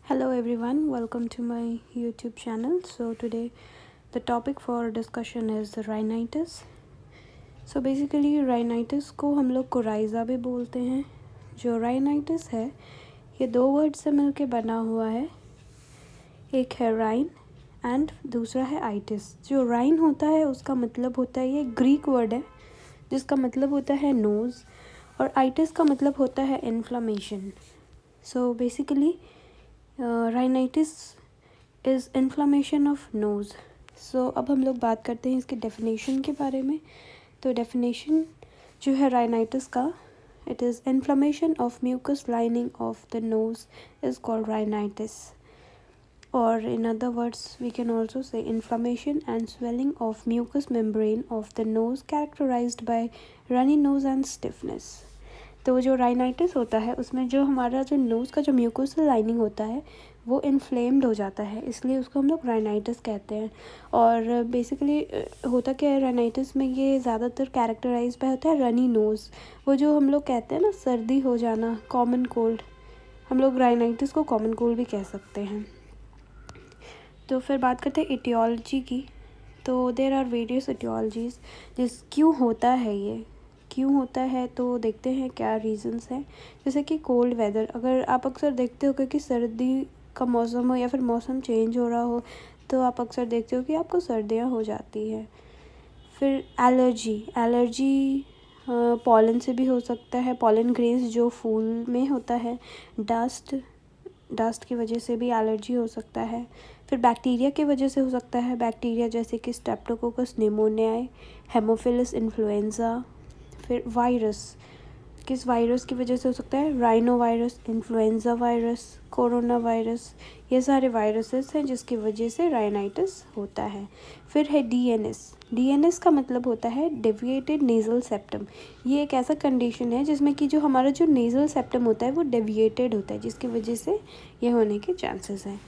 Hello everyone, welcome to my YouTube channel. So today the topic for discussion is rhinitis. So basically rhinitis को हम लोग कोराइज़ा भी बोलते हैं. जो rhinitis है ये दो वर्ड से मिलके बना हुआ है. एक है राइन एंड दूसरा है आइटिस. जो राइन होता है उसका मतलब होता है, ये ग्रीक वर्ड है जिसका मतलब होता है नोज़, और आइटिस का मतलब होता है inflammation. So basically rhinitis is inflammation of nose. सो अब हम लोग बात करते हैं इसके डेफिनेशन के बारे में. तो डेफिनेशन जो है राइनाइटिस का, it is inflammation of mucus lining of the nose is called rhinitis, or in other words we can also say inflammation and swelling of mucous membrane of the nose characterized by runny nose and stiffness. तो जो rhinitis होता है उसमें जो हमारा जो nose का जो म्यूकोसल लाइनिंग होता है वो इन्फ्लेम्ड हो जाता है, इसलिए उसको हम लोग राइनाइटिस कहते हैं. और बेसिकली होता क्या है राइनाइटिस में, ये ज़्यादातर कैरेक्टराइज बाय होता है रनी नोज़. वो जो हम लोग कहते हैं ना सर्दी हो जाना, कॉमन कोल्ड, हम लोग राइनाइटिस को कॉमन कोल्ड भी कह सकते हैं. तो फिर बात करते हैं इटियोलॉजी की. तो देयर आर वेरियस इटियोलॉजीज़ क्यों होता है ये, क्यों होता है. तो देखते हैं क्या रीज़न्स हैं. जैसे कि कोल्ड वेदर, अगर आप अक्सर देखते हो कि सर्दी का मौसम हो या फिर मौसम चेंज हो रहा हो तो आप अक्सर देखते हो कि आपको सर्दियाँ हो जाती हैं. फिर एलर्जी पॉलन से भी हो सकता है, पॉलन ग्रेन्स जो फूल में होता है. डस्ट की वजह से भी एलर्जी हो सकता है. फिर बैक्टीरिया की वजह से हो सकता है, बैक्टीरिया जैसे कि स्ट्रेप्टोकोकस निमोनियाई, हेमोफिलस इन्फ्लुएंजा. फिर वायरस, किस वायरस की वजह से हो सकता है, rhino virus, influenza virus, corona virus, ये सारे वायरसेस हैं जिसकी वजह से राइनाइटिस होता है. फिर है डीएनएस का मतलब होता है डेविएटेड नेज़ल सेप्टम. ये एक ऐसा कंडीशन है जिसमें कि जो हमारा जो नेज़ल सेप्टम होता है वो डेविएटेड होता है, जिसकी वजह से ये होने के चांसेस हैं.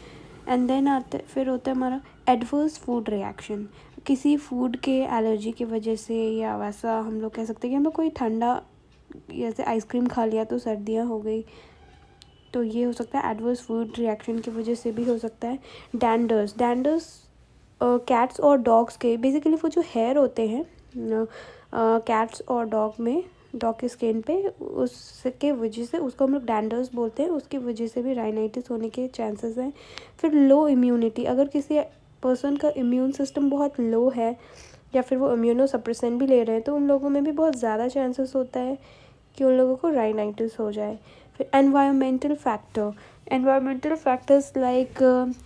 एंड देन फिर होता है हमारा एडवर्स फूड रिएक्शन. किसी फूड के एलर्जी की वजह से, या वैसा हम लोग कह सकते हैं कि हम लोग कोई ठंडा जैसे आइसक्रीम खा लिया तो सर्दियाँ हो गई, तो ये हो सकता है एडवर्स फूड रिएक्शन की वजह से भी हो सकता है. डैंडर्स कैट्स और डॉग्स के, बेसिकली वो जो हेयर होते हैं कैट्स और डॉग के स्किन पे, उसके वजह से उसको हम लोग डैंडर्स बोलते हैं, उसकी वजह से भी राइनाइटिस होने के चांसेस हैं. फिर लो इम्यूनिटी, अगर किसी पर्सन का इम्यून सिस्टम बहुत लो है या फिर वो इम्यूनो सप्रेसेंट भी ले रहे हैं तो उन लोगों में भी बहुत ज़्यादा चांसेस होता है कि उन लोगों को राइनाइटिस हो जाए. फिर environmental factors like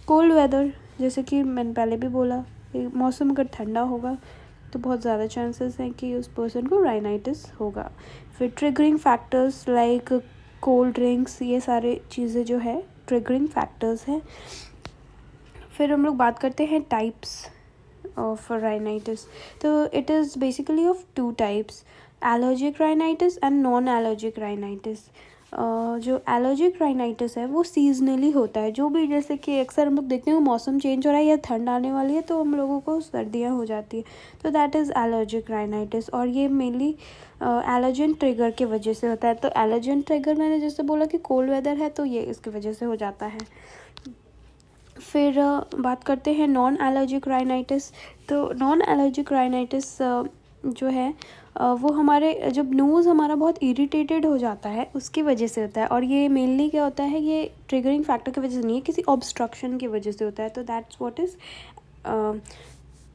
cold weather, जैसे कि मैंने पहले भी बोला, मौसम अगर ठंडा होगा तो बहुत ज़्यादा चांसेस हैं कि उस पर्सन को राइनाइटिस होगा. फिर triggering factors like cold drinks, ये सारे चीज़ें जो है ट्रिगरिंग फैक्टर्स हैं. फिर हम लोग बात करते हैं टाइप्स ऑफ राइनाइटिस. तो it is basically of two types, allergic rhinitis and non allergic rhinitis. जो एलर्जिक राइनाइटिस है वो सीजनली होता है, जो भी जैसे कि अक्सर हम लोग देखते हैं मौसम चेंज हो रहा है या ठंड आने वाली है तो हम लोगों को सर्दियाँ हो जाती है, तो दैट इज़ एलर्जिक राइनाइटिस. और ये मेनली एलर्जन ट्रिगर की वजह से होता है. तो एलर्जन ट्रिगर मैंने जैसे बोला कि कोल्ड वेदर है तो ये इसकी वजह से हो जाता है. फिर बात करते हैं नॉन एलर्जिक राइनाइटिस. तो नॉन एलर्जिक राइनाइटिस जो है वो हमारे जब नोज़ हमारा बहुत इरिटेटेड हो जाता है उसकी वजह से होता है. और ये मेनली क्या होता है, ये ट्रिगरिंग फैक्टर की वजह से नहीं है, किसी ऑब्स्ट्रक्शन की वजह से होता है. तो that's what is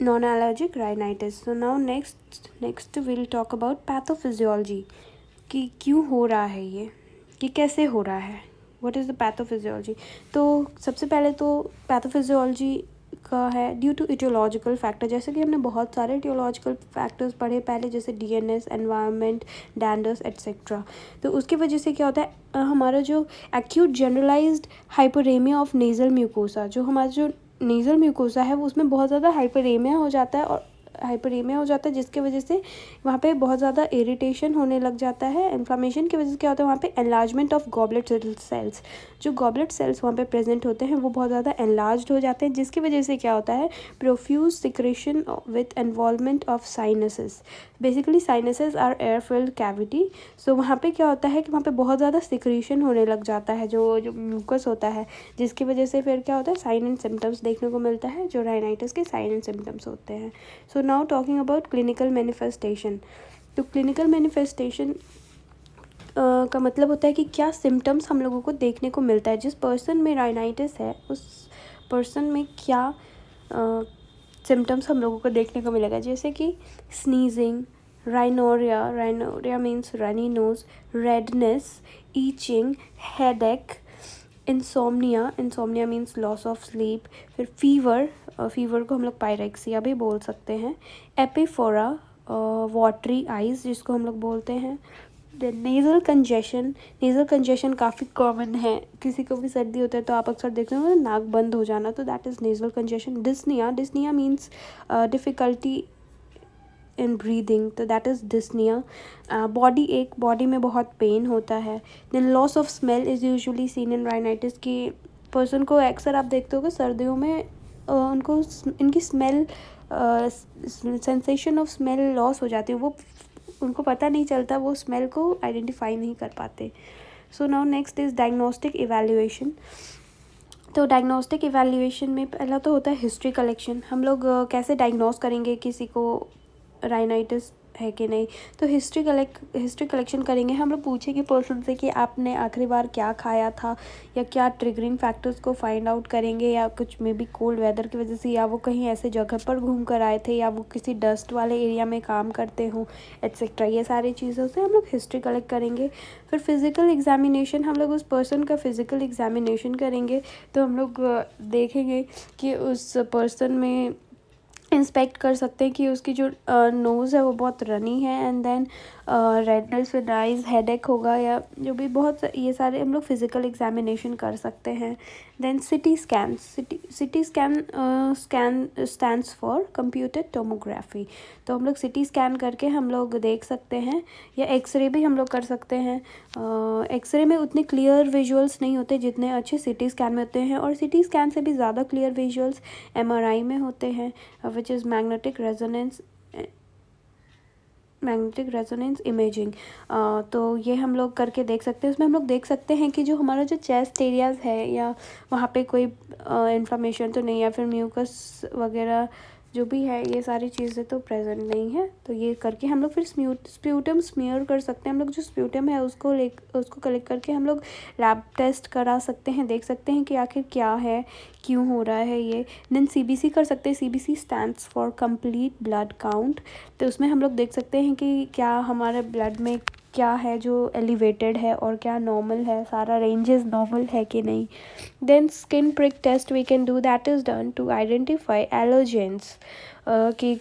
non allergic rhinitis. So now next will talk about pathophysiology, कि क्यों हो रहा है ये, कि कैसे हो रहा है, व्हाट इज़ द पैथोफिजियोलॉजी. तो सबसे पहले तो पैथोफिजियोलॉजी का है ड्यू टू इटियोलॉजिकल फैक्टर. जैसे कि हमने बहुत सारे इटियोलॉजिकल फैक्टर्स पढ़े पहले, जैसे डीएनएस, एनवायरनमेंट, डैंडर्स एट्सेट्रा. तो उसकी वजह से क्या होता है, हमारा जो acute generalised hyperaemia of nasal mucosa, जो हमारा जो नेज़ल म्यूकोसा है वो उसमें बहुत ज़्यादा हाइपरेमिया हो जाता है और हाइपरेमिया हो जाता है, जिसकी वजह से वहाँ पे बहुत ज़्यादा इरिटेशन होने लग जाता है। इन्फ्लामेशन की वजह से क्या होता है, वहाँ पे एनलार्जमेंट ऑफ गॉबलेट सेल्स, जो गॉबलेट सेल्स वहाँ पे प्रेजेंट होते हैं वो बहुत ज़्यादा एनलार्ज्ड हो जाते हैं, जिसकी वजह से क्या होता है, profuse secretion with involvement of sinuses. Basically sinuses are air filled cavity. So वहाँ पे क्या होता है कि वहाँ पे बहुत ज़्यादा सिक्रीशन होने लग जाता है, जो म्यूकस होता है, जिसकी वजह से फिर क्या होता है, साइन एंड सिम्टम्स देखने को मिलता है, जो राइनाइटिस के साइन एंड सिम्टम्स होते हैं। So now talking about clinical manifestation. तो क्लिनिकल मैनिफेस्टेशन का मतलब होता है कि क्या सिम्टम्स हम लोगों को देखने को मिलता है। जिस पर्सन में राइनाइटिस है उस पर्सन में क्या सिम्टम्स हम लोगों को देखने को मिलेगा, जैसे कि sneezing, rhinorrhoea means runny nose, redness, itching, headache, insomnia means loss of sleep, फिर फीवर को हम लोग पायरेक्सिया भी बोल सकते हैं, एपिफोरा, वाटरी आइज़ जिसको हम लोग बोलते हैं, देन नेज़ल कंजेशन काफ़ी कॉमन है, किसी को भी सर्दी होता है तो आप अक्सर देखते हो नाक बंद हो जाना, तो that is nasal congestion. Dyspnea means difficulty in breathing, तो दैट इज़ डिस्निया। बॉडी में बहुत पेन होता है। Then loss of smell is usually seen in rhinitis, की पर्सन को अक्सर आप देखते हो कि सर्दियों में उनको इनकी smell sensation of smell loss हो जाती है, वो उनको पता नहीं चलता, वो स्मेल को आइडेंटिफाई नहीं कर पाते। So now next is diagnostic evaluation. तो डायग्नोस्टिक इवैल्यूएशन में पहला तो होता है हिस्ट्री कलेक्शन। हम लोग कैसे डायग्नोस करेंगे किसी को राइनाइटिस है कि नहीं, तो हिस्ट्री कलेक्शन करेंगे। हम लोग पूछेंगे पर्सन से कि आपने आखिरी बार क्या खाया था, या क्या ट्रिगरिंग फैक्टर्स को फाइंड आउट करेंगे, या कुछ मे बी कोल्ड वेदर की वजह से, या वो कहीं ऐसे जगह पर घूम कर आए थे, या वो किसी डस्ट वाले एरिया में काम करते हों, एट्सेट्रा। ये सारी चीज़ों से हम लोग हिस्ट्री कलेक्ट करेंगे। फिर फिज़िकल एग्जामिनेशन, हम लोग उस पर्सन का फिज़िकल एग्जामिनेशन करेंगे, तो हम लोग देखेंगे कि उस पर्सन में इंस्पेक्ट कर सकते हैं कि उसकी जो नोज़ है वो बहुत रनी है, and then redness with eyes, headache होगा, या जो भी बहुत ये सारे हम लोग फिज़िकल एग्जामिनेशन कर सकते हैं। Then CT scan stands for computer tomography. तो हम लोग सिटी स्कैन करके हम लोग देख सकते हैं, या एक्सरे भी हम लोग कर सकते हैं। एक्सरे में उतने क्लियर विजुअल्स नहीं होते जितने अच्छे सिटी स्कैन में होते हैं, और सिटी स्कैन से भी ज़्यादा क्लियर विजुअल्स एमआरआई में होते हैं, which is magnetic resonance imaging. तो ये हम लोग करके देख सकते हैं। उसमें हम लोग देख सकते हैं कि जो हमारा जो चेस्ट एरियाज़ है, या वहाँ पे कोई इन्फ्लेमेशन तो नहीं, या फिर म्यूकस वगैरह जो भी है, ये सारी चीज़ें तो प्रेजेंट नहीं है। तो ये करके हम लोग फिर स्प्यूटम स्मीयर कर सकते हैं। हम लोग जो स्प्यूटम है उसको कलेक्ट करके हम लोग लैब टेस्ट करा सकते हैं, देख सकते हैं कि आखिर क्या है, क्यों हो रहा है ये। देन सीबीसी कर सकते हैं। CBC stands for complete blood count. तो उसमें हम लोग देख सकते हैं कि क्या हमारे ब्लड में क्या है जो एलिवेटेड है और क्या नॉर्मल है, सारा रेंजेस नॉर्मल है कि नहीं। Then skin prick test we can do, that is done to identify allergens, कि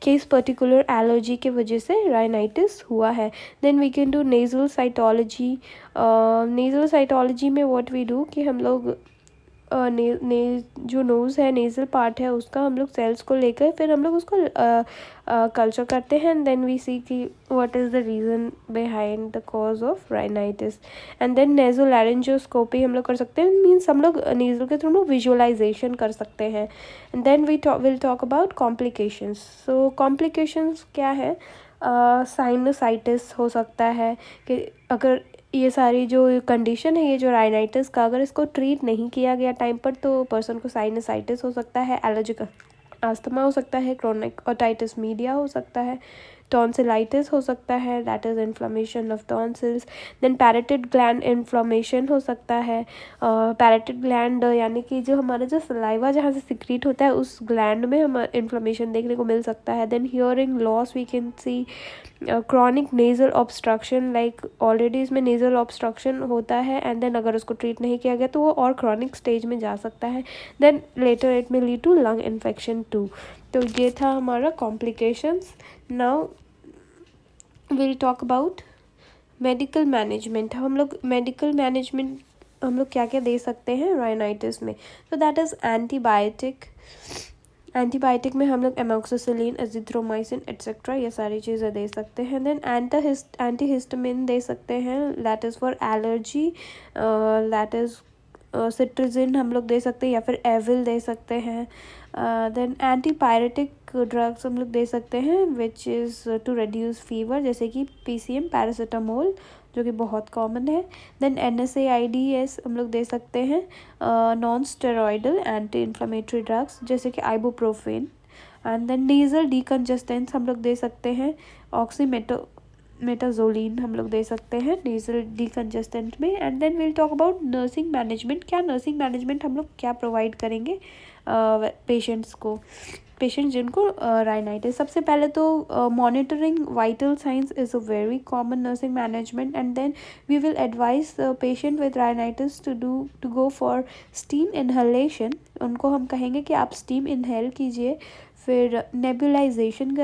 किस पर्टिकुलर एलर्जी के वजह से राइनाइटिस हुआ है। Then we can do nasal cytology. Nasal cytology में व्हाट वी डू कि हम लोग जो नोज़ है, नेज़ल पार्ट है, उसका हम लोग सेल्स को लेकर फिर हम लोग उसको कल्चर करते हैं, एंड देन वी सी कि what is the reason behind the cause of rhinitis. And then nasolaryngoscopy हम लोग कर सकते हैं, मीन्स हम लोग नेज़ल के थ्रू हम लोग विजुअलाइजेशन कर सकते हैं। And then will talk about complications. So complications क्या है, साइनसाइटिस हो सकता है, कि अगर ये सारी जो कंडीशन है, ये जो राइनाइटिस का, अगर इसको ट्रीट नहीं किया गया टाइम पर, तो पर्सन को साइनसाइटिस हो सकता है, एलर्जिक अस्थमा हो सकता है, क्रोनिक ओटाइटिस मीडिया हो सकता है, टॉन्सिलाइटिस हो सकता है, that is inflammation of tonsils. Then parotid gland inflammation हो सकता है। पैरेटिड ग्लैंड यानी कि जो हमारा जो सलाइवा जहाँ से सिक्रीट होता है, उस ग्लैंड में हम इन्फ्लेमेशन देखने को मिल सकता है। Then hearing loss we can see, chronic nasal obstruction, like already इसमें नेज़ल ऑब्स्ट्रक्शन होता है, एंड देन अगर उसको ट्रीट नहीं किया गया तो वो और क्रॉनिक स्टेज में जा सकता है। Then later it may lead to lung infection too. तो ये था हमारा complications. Now will talk about medical management. हम लोग मेडिकल मैनेजमेंट हम लोग क्या क्या दे सकते हैं राइनाइटिस में, तो दैट इज़ एंटीबायोटिक, एंटीबायोटिक में हम लोग एमोक्सिसिलिन, एजिथ्रोमाइसिन एट्सेट्रा ये सारी चीज़ें दे सकते हैं। देन एंटीहिस्टामिन दे सकते हैं, that is for allergy, that is cetirizine हम लोग दे सकते हैं, या फिर एविल दे सकते हैं। देन एंटीपायरेटिक ड्रग्स हम लोग दे सकते हैं which is to reduce fever, जैसे कि PCM, पैरासीटामोल, जो कि बहुत कॉमन है। देन NSAIDs हम लोग दे सकते हैं, non steroidal anti inflammatory drugs, जैसे कि आइबुप्रोफेन। एंड देन नेज़ल डीकंजेस्टेंट्स हम लोग दे सकते हैं, मेटाजोलिन हम लोग दे सकते हैं नेज़ल डीकंजेस्टेंट में। And then will talk about nursing management. क्या नर्सिंग मैनेजमेंट हम लोग क्या प्रोवाइड करेंगे पेशेंट्स को, पेशेंट जिनको राइनाइटिस। सबसे पहले तो monitoring vital science is a very common nursing management. And then we will advise patient with rhinitis to go for steam inhalation. उनको हम कहेंगे कि आप स्टीम इनहेल कीजिए। फिर नेबुलाइजेशन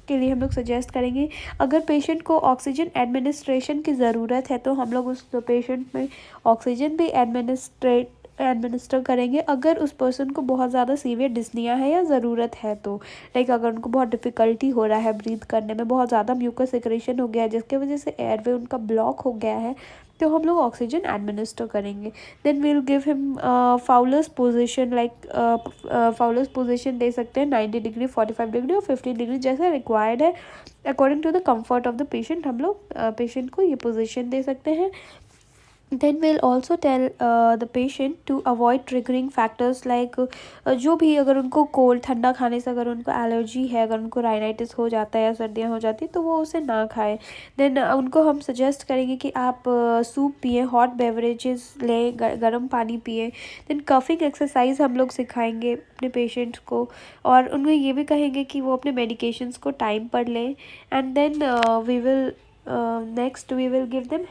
के लिए हम लोग सजेस्ट करेंगे। अगर पेशेंट को ऑक्सीजन एडमिनिस्ट्रेशन की ज़रूरत है तो हम लोग उस पेशेंट में ऑक्सीजन भी एडमिनिस्टर करेंगे। अगर उस पर्सन को बहुत ज़्यादा सीवियर डिस्निया है या ज़रूरत है तो, लाइक अगर उनको बहुत डिफ़िकल्टी हो रहा है ब्रीथ करने में, बहुत ज़्यादा म्यूकस सिक्रेशन हो गया है जिसके वजह से एयरवे उनका ब्लॉक हो गया है, तो हम लोग ऑक्सीजन एडमिनिस्टर करेंगे। Then we'll give him Fowler's position, like Fowler's position दे सकते हैं 90 डिग्री, 45 डिग्री और 50 डिग्री, जैसा रिक्वायर्ड है according to the comfort of the patient. हम लोग पेशेंट को ये पोजीशन दे सकते हैं। Then we'll also tell the patient to avoid triggering factors like जो भी, अगर उनको कोल्ड ठंडा खाने से अगर उनको एलर्जी है, अगर उनको राइनाइटिस हो जाता है या सर्दियाँ हो जाती तो वो उसे ना खाएं। देन उनको हम सजेस्ट करेंगे कि आप सूप पिए, हॉट बेवरेजेस लें, गर्म पानी पिए। देन कफिंग एक्सरसाइज हम लोग सिखाएंगे अपने पेशेंट्स को, और उनको ये भी कहेंगे कि वो अपने मेडिकेशंस को टाइम पर लें। And then next we will give them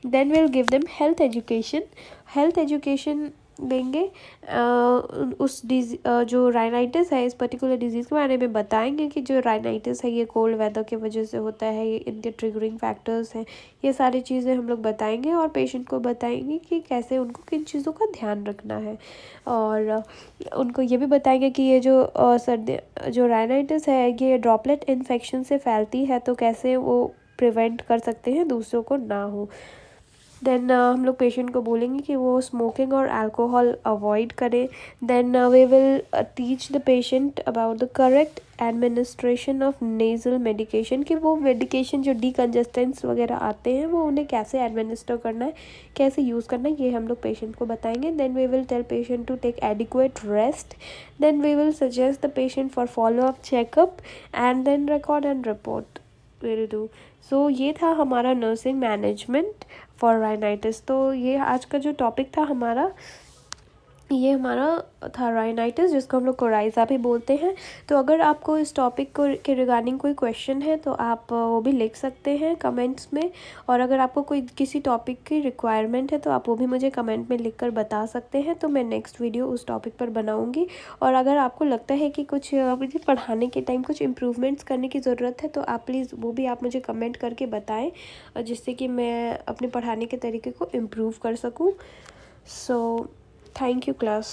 then we'll give them health education देंगे। उस जो राइनाइटिस है, इस पर्टिकुलर डिजीज़ के बारे में बताएंगे कि जो राइनाइटिस है ये कोल्ड वेदर की वजह से होता है, ये इनके ट्रिगरिंग फैक्टर्स हैं, ये सारी चीज़ें हम लोग बताएंगे। और पेशेंट को बताएंगे कि कैसे उनको किन चीज़ों का ध्यान रखना है। और उनको ये भी बताएंगे कि ये जो राइनाइटिस है ये ड्रॉपलेट इन्फेक्शन से फैलती है, तो कैसे वो प्रिवेंट कर सकते हैं दूसरों को ना हो। देन हम लोग पेशेंट को बोलेंगे कि वो स्मोकिंग और अल्कोहल अवॉइड करें। Then we will teach the patient about the correct administration of nasal medication, कि वो मेडिकेशन जो डीकंजेस्टेंट्स वगैरह आते हैं वो उन्हें कैसे एडमिनिस्टर करना है, कैसे यूज़ करना है, ये हम लोग पेशेंट को बताएंगे। Then we will tell patient to take adequate rest. Then we will suggest the patient for follow up checkup and then record and report will do. So ये था हमारा नर्सिंग मैनेजमेंट फॉर राइनाइटिस। तो ये आज का जो topic था हमारा, ये हमारा था राइनाइटिस, जिसको हम लोग कोराइज़ा भी बोलते हैं। तो अगर आपको इस टॉपिक को के रिगार्डिंग कोई क्वेश्चन है तो आप वो भी लिख सकते हैं कमेंट्स में। और अगर आपको कोई किसी टॉपिक की रिक्वायरमेंट है तो आप वो भी मुझे कमेंट में लिखकर बता सकते हैं, तो मैं नेक्स्ट वीडियो उस टॉपिक पर बनाऊंगी। और अगर आपको लगता है कि कुछ मुझे पढ़ाने के टाइम कुछ इम्प्रूवमेंट्स करने की ज़रूरत है तो आप प्लीज़ वो भी आप मुझे कमेंट करके बताएँ, जिससे कि मैं अपने पढ़ाने के तरीके को इम्प्रूव कर सकूँ। सो thank you class।